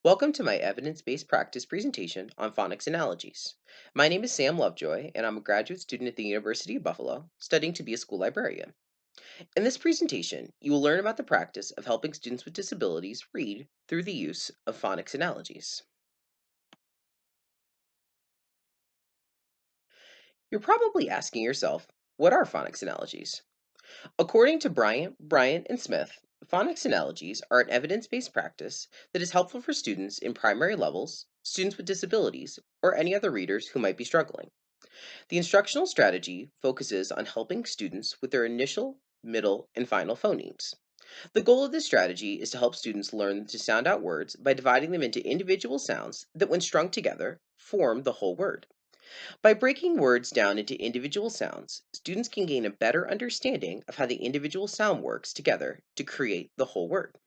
Welcome to my evidence-based practice presentation on phonics analogies. My name is Sam Lovejoy, and I'm a graduate student at the University of Buffalo, studying to be a school librarian. In this presentation, you will learn about the practice of helping students with disabilities read through the use of phonics analogies. You're probably asking yourself, what are phonics analogies? According to Bryant, and Smith, phonics analogies are an evidence-based practice that is helpful for students in primary levels, students with disabilities, or any other readers who might be struggling. The instructional strategy focuses on helping students with their initial, middle, and final phonemes. The goal of this strategy is to help students learn to sound out words by dividing them into individual sounds that, when strung together, form the whole word. By breaking words down into individual sounds, students can gain a better understanding of how the individual sound works together to create the whole word.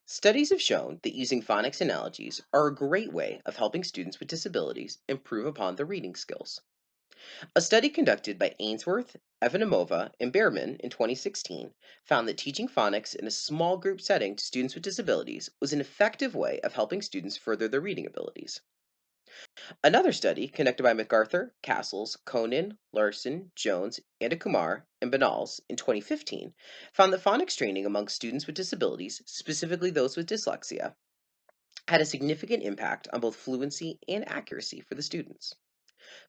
Studies have shown that using phonics analogies are a great way of helping students with disabilities improve upon their reading skills. A study conducted by Ainsworth, Evanimova, and Behrman in 2016 found that teaching phonics in a small group setting to students with disabilities was an effective way of helping students further their reading abilities. Another study conducted by MacArthur, Castles, Conan, Larson, Jones, Andakumar, and Banals in 2015 found that phonics training among students with disabilities, specifically those with dyslexia, had a significant impact on both fluency and accuracy for the students.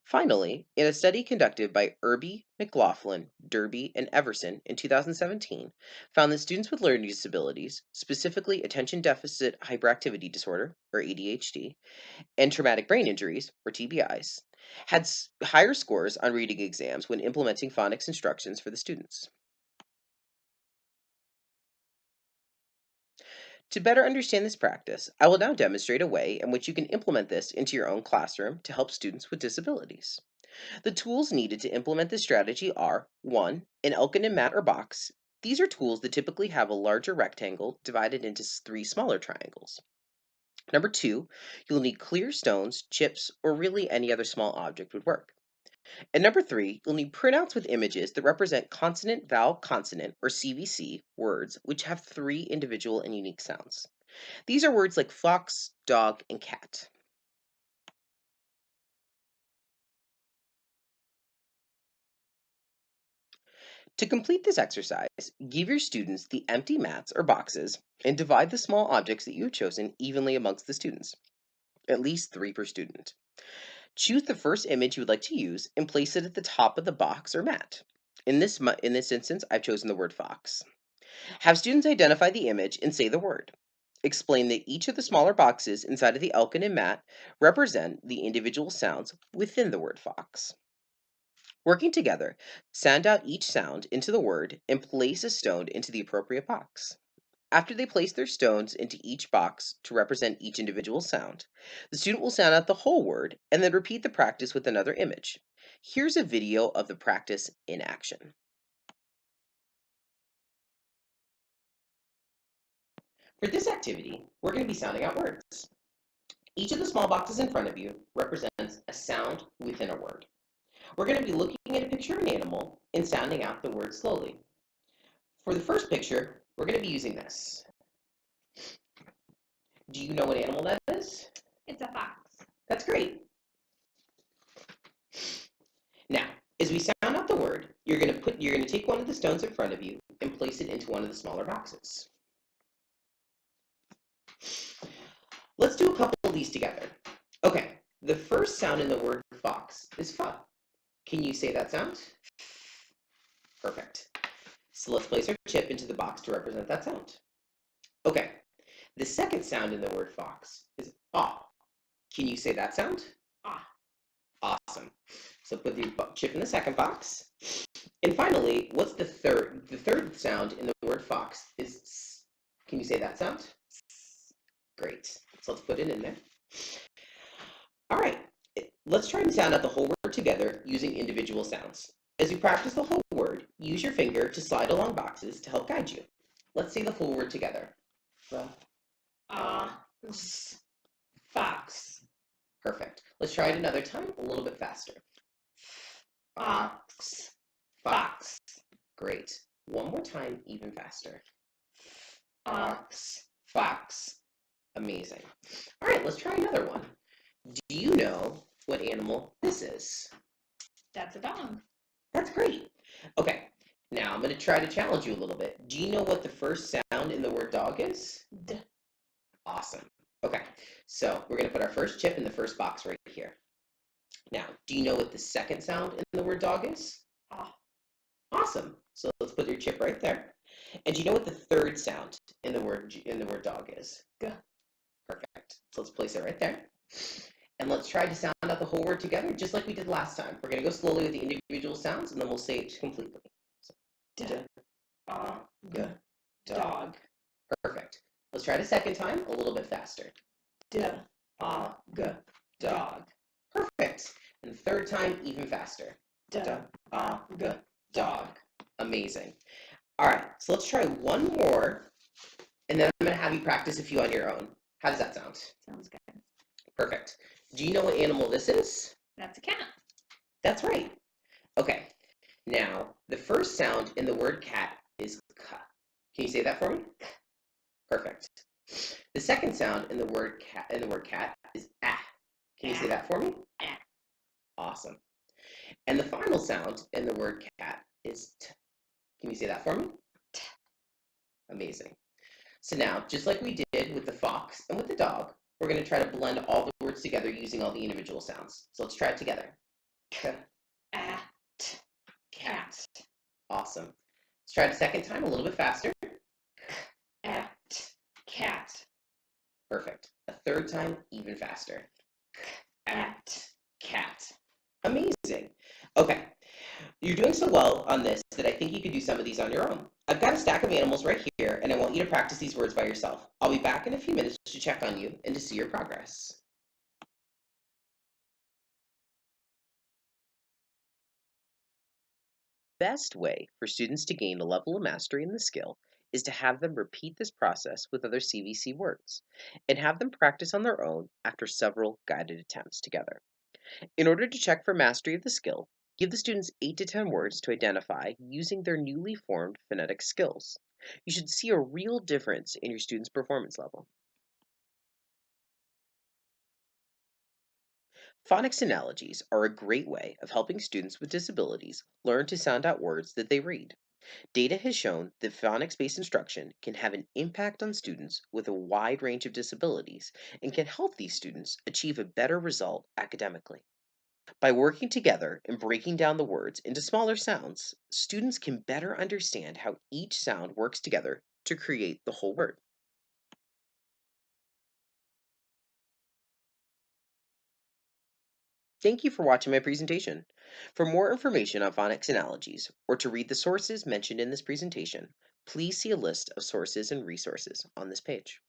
Finally, in a study conducted by Irby, McLaughlin, Derby, and Everson in 2017, found that students with learning disabilities, specifically attention deficit hyperactivity disorder, or ADHD, and traumatic brain injuries, or TBIs, had higher scores on reading exams when implementing phonics instructions for the students. To better understand this practice, I will now demonstrate a way in which you can implement this into your own classroom to help students with disabilities. The tools needed to implement this strategy are 1. An Elkin and mat or box. These are tools that typically have a larger rectangle divided into 3 smaller triangles. Number 2, you'll need clear stones, chips, or really any other small object would work. And number 3, you'll need printouts with images that represent consonant, vowel, consonant, or CVC words, which have 3 individual and unique sounds. These are words like fox, dog, and cat. To complete this exercise, give your students the empty mats or boxes and divide the small objects that you have chosen evenly amongst the students, at least 3 per student. Choose the first image you would like to use and place it at the top of the box or mat. In this instance, I've chosen the word fox. Have students identify the image and say the word. Explain that each of the smaller boxes inside of the Elkin and mat represent the individual sounds within the word fox. Working together, sound out each sound into the word and place a stone into the appropriate box. After they place their stones into each box to represent each individual sound, the student will sound out the whole word and then repeat the practice with another image. Here's a video of the practice in action. For this activity, we're going to be sounding out words. Each of the small boxes in front of you represents a sound within a word. We're going to be looking at a picture of an animal and sounding out the word slowly. For the first picture, we're going to be using this. Do you know what animal that is? It's a fox. That's great. Now, as we sound out the word, you're going to take one of the stones in front of you and place it into one of the smaller boxes. Let's do a couple of these together. Okay, the first sound in the word fox is fa. Can you say that sound? Perfect. So let's place our chip into the box to represent that sound. Okay, the second sound in the word fox is ah. Can you say that sound? Ah. Awesome. So put the chip in the second box. And finally, what's the third? The third sound in the word fox is s. Can you say that sound? Great. So let's put it in there. All right. Let's try and sound out the whole word together using individual sounds. As you practice the whole word, use your finger to slide along boxes to help guide you. Let's say the full word together. Fox. Perfect. Let's try it another time, a little bit faster. Fox. Fox. Great. One more time, even faster. ox, fox. Amazing. All right, let's try another one. Do you know what animal this is? that's a dog. That's great. Okay, now I'm going to try to challenge you a little bit. Do you know what the first sound in the word dog is? D, Awesome. Okay, so we're going to put our first chip in the first box right here. Now, do you know what the second sound in the word dog is? ah, Awesome. So let's put your chip right there. And do you know what the third sound in the word dog is? g, Perfect. So let's place it right there. And let's try to sound out the whole word together, just like we did last time. We're going to go slowly with the individual sounds, and then we'll say it completely. So, d, g, dog. Perfect. Let's try it a second time, a little bit faster. D, G, dog. Perfect. And the third time, even faster. D, G, dog. Amazing. All right, so let's try one more, and then I'm going to have you practice a few on your own. How does that sound? Sounds good. Perfect. Do you know what animal this is? That's a cat. That's right. Okay. Now, the first sound in the word cat is k. Can you say that for me? Perfect. The second sound in the word cat is ah. Can you say that for me? Ah. Awesome. And the final sound in the word cat is t. Can you say that for me? T. Amazing. So now, just like we did with the fox and with the dog, we're going to try to blend all the words together using all the individual sounds. So let's try it together. K, At, cat. Awesome. Let's try it a second time, a little bit faster. At, cat. Perfect. A third time, even faster. At, cat. Amazing. Okay. You're doing so well on this that I think you could do some of these on your own. I've got a stack of animals right here, and I want you to practice these words by yourself. I'll be back in a few minutes to check on you and to see your progress. Best way for students to gain a level of mastery in the skill is to have them repeat this process with other CVC words and have them practice on their own after several guided attempts together. In order to check for mastery of the skill, give the students 8 to 10 words to identify using their newly formed phonetic skills. You should see a real difference in your students' performance level. Phonics analogies are a great way of helping students with disabilities learn to sound out words that they read. Data has shown that phonics-based instruction can have an impact on students with a wide range of disabilities and can help these students achieve a better result academically. By working together and breaking down the words into smaller sounds, students can better understand how each sound works together to create the whole word. Thank you for watching my presentation. For more information on phonics analogies, or to read the sources mentioned in this presentation, please see a list of sources and resources on this page.